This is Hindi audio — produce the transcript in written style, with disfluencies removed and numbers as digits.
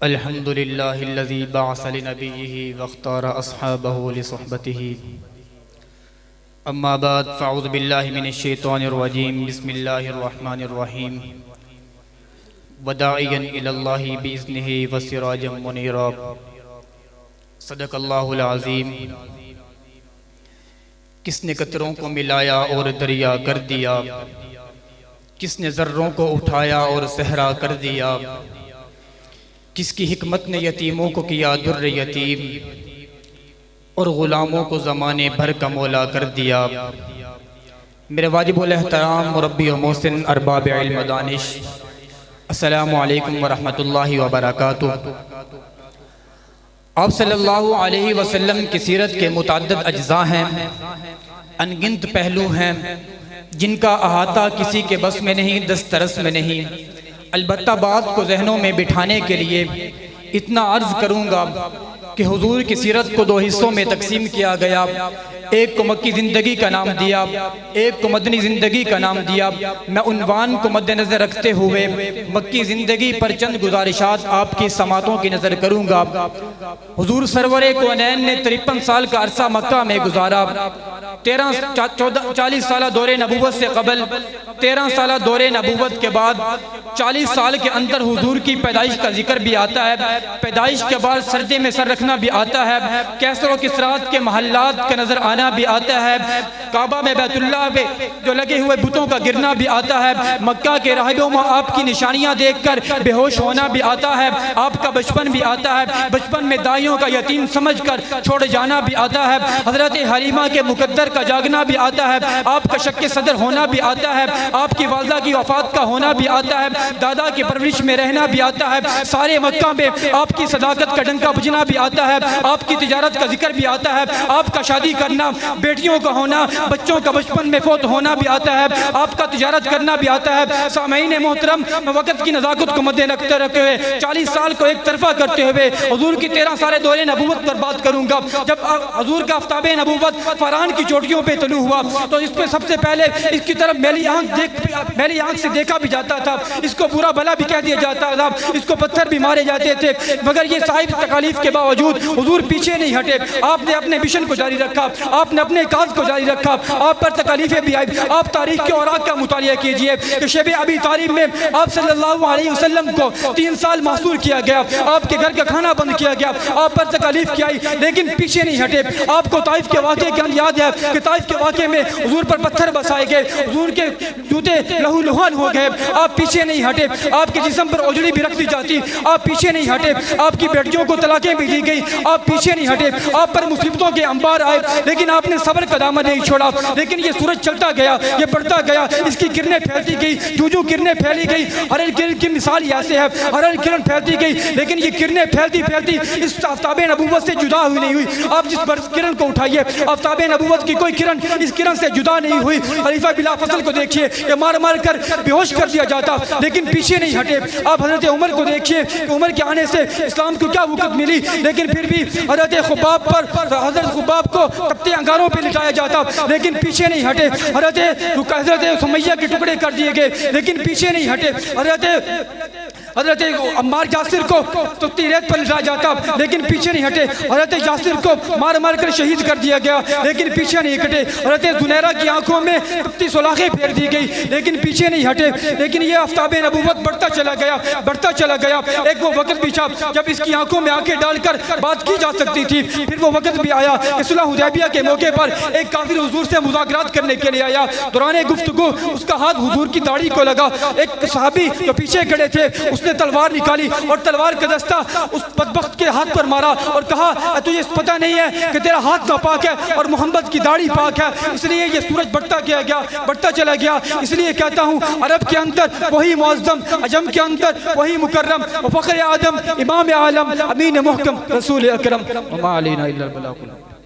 अल्हम्दुलिल्लाहिल्लज़ी बअअस लिनबिय्यिही वख्तार अस्हाबहु लिसुहबतिही अम्मा बाद फ़अऊज़ु बिल्लाहि मिनश्शैतानिर रजीम बिस्मिल्लाहिर रहमानिर रहीम वदाइयन इलल्लाहि बिइज़्निही वसिराजम मुनीरा सदक़ल्लाहुल अज़ीम। किसने कतरों को मिलाया और दरिया कर दिया, किसने ज़र्रों को उठाया और सहरा कर दिया, किसकी हिकमत ने यतीमों को किया दुर्र यतीम और ग़ुलामों को ज़माने भर का मौला कर दिया। मेरे वाजिबुल एहतराम मुरब्बी व मोहसिन अरबाब इल्म दानिश, अस्सलामु अलैकुम व रहमतुल्लाहि व बरकातुहू। आप सल्लल्लाहु अलैहि वसल्लम की सीरत के मुतअद्दिद अज्ज़ा हैं, अनगिनत पहलू हैं जिनका अहाता किसी के बस में नहीं, दस्तरस में नहीं। अलबत्ता बात को जहनों में बिठाने के लिए इतना अर्ज़ करूँगा कि हुजूर की सीरत को दो हिस्सों में तकसीम किया गया। एक को मक्की ज़िंदगी का नाम दिया, एक को मदनी ज़िंदगी का नाम दिया। मैं उन्वान को मद्देनज़र रखते हुए मक्की ज़िंदगी पर चंद गुजारिशात आपकी समातों की नज़र करूँगा। हुजूर सरवरे कौनैन ने 53 साल का अरसा मक्का में गुजारा। 40 साल दौरे नबूवत से कबल, 13 साल दौरे नबूवत के बाद, 40 साल के अंदर हुजूर की पैदाइश का जिक्र भी आता है। पैदाइश के बाद सर्दी में सर रखना भी आता है, कैसर व किसरात के महल्लात का नजर आना भी आता है, काबा में बैतुल्लाह में जो लगे हुए बुतों का गिरना भी आता है, मक्का के राहिबों में आपकी निशानियां देखकर बेहोश होना भी आता है, आपका बचपन भी आता है, बचपन में दाइयों का यतीम समझकर छोड़ जाना भी आता है, हजरत हलीमा के मुकद्दर का जागना भी आता है, आपका शक्के सदर होना भी आता है, आपकी वालदा की वफात का होना भी आता है, दादा की परवरिश में रहना भी आता है, सारे मक्का में आपकी सदाकत का डंका बजना भी आता है, आपकी तिजारत का जिक्र भी आता है, आपका शादी करना, बेटियों का होना, बच्चों का बचपन में फौत होना भी आता है, आपका तिजारत करना भी आता है। सामईन मोहतरम, वक़्त की नज़ाकत को मद्दे रखते रखे हुए 40 साल को एक तरफा करते हुए हुजूर की 13 साल दौरे नबूवत पर बात करूंगा। जब हुजूर का आफ्ताबे नबूवत फरहान की चोटियों पे तलू हुआ तो इस पे सबसे पहले इसकी तरफ मेरी आंख से देखा भी जाता था, इसको बुरा भला भी कह दिया जाता था, इसको पत्थर भी मारे जाते थे, मगर ये साहिब तकालीफ के बावजूद हुजूर पीछे नहीं हटे। आपने अपने मिशन को जारी रखा, आपने अपने काज को जारी रखा, आप पर तकालीफें भी आई। आप तारीख के औराक का मुतालिया कीजिए कि शब अबी तारीब में आप सल्लल्लाहु अलैहि वसल्लम को 3 साल महसूर किया गया, आपके घर का खाना बंद किया गया, आप पर तकालीफ की आई, लेकिन पीछे नहीं हटे। आपको ताइफ के वाक़े के याद है कि ताइफ के वाक़े में हुजूर पर पत्थर बरसाए गए, हुजूर के जूते लहू लुहान हो गए, आप पीछे नहीं हटे। आपके जिस्म पर ओजड़ी भी रख दी जाती, आप पीछे नहीं हटे। आपकी बेटियों को तलाकें भी दी गई, आप पीछे नहीं हटे। आप पर मुसीबतों के अंबार आए, लेकिन आपने सब्र का दामन नहीं छोड़ा। लेकिन ये सूरज चलता गया, ये बढ़ता गया, इसकी किरणें फैलती गई, जूजू किरणें फैली गई। हर एक किरण की मिसाल ऐसे है, हर एक किरण फैलती गई, लेकिन ये किरणें फैलती फैलती इस आफ्ताबे नबूवत से जुदा हुई नहीं हुई। आप जिस किरण को उठाइए, आफ्ताबे नबूवत की कोई किरण इस किरण से जुदा नहीं हुई। खलीफा बिला फसल को देखिए, ये मार मार कर बेहोश कर दिया जाता, लेकिन पीछे नहीं हटे। आप हजरत उमर को देखिए, उमर के आने से इस्लाम को क्या वक़्त मिली, लेकिन फिर भी हजरत खुबाब को तपते अंगारों पे लिटाया जाता, लेकिन पीछे नहीं हटे। हजरत सुमैया के टुकड़े कर दिए गए, लेकिन पीछे नहीं हटे। हजरत अम्मार यासिर को तपती रेत पर लिटाया जाता, लेकिन पीछे नहीं हटे। हजरत यासिर को मार मार कर शहीद कर दिया गया, लेकिन पीछे नहीं हटे। हजरत जुनैरा की आंखों में तपती सुलाखें फेर दी गई, लेकिन पीछे नहीं हटे। लेकिन ये आफ्ताबे नबूवत बढ़ता चला गया, बढ़ता चला गया। एक वो वक़्त भी था जब इसकी आंखों में आंखें डालकर बात की जा सकती थी। फिर वो वक़्त भी आया, सुलह हुदैबिया के मौके पर एक काफिर हुजूर से मुज़ाकरात करने के लिए आया। दौरान गुफ्तगू उसका हाथ हुजूर की दाढ़ी को लगा। एक सहाबी जो पीछे खड़े थे, उसने तलवार निकाली और तलवार का दस्ता उस बदबख्त के हाथ पर मारा और कहा, तुझे पता नहीं है कि तेरा हाथ नापाक है और मोहम्मद की दाढ़ी पाक है। इसलिए ये सूरज बढ़ता गया, बढ़ता चला गया। इसलिए कहता हूँ, अरब के अंदर वही मुअज़्ज़म, अजम के अंदर वही मुकर्रम, फ़ख्र आदम, इमाम आलम, अमीन मुहकम, रसूल अकरम, वमा अलैना इल्लल बलाग।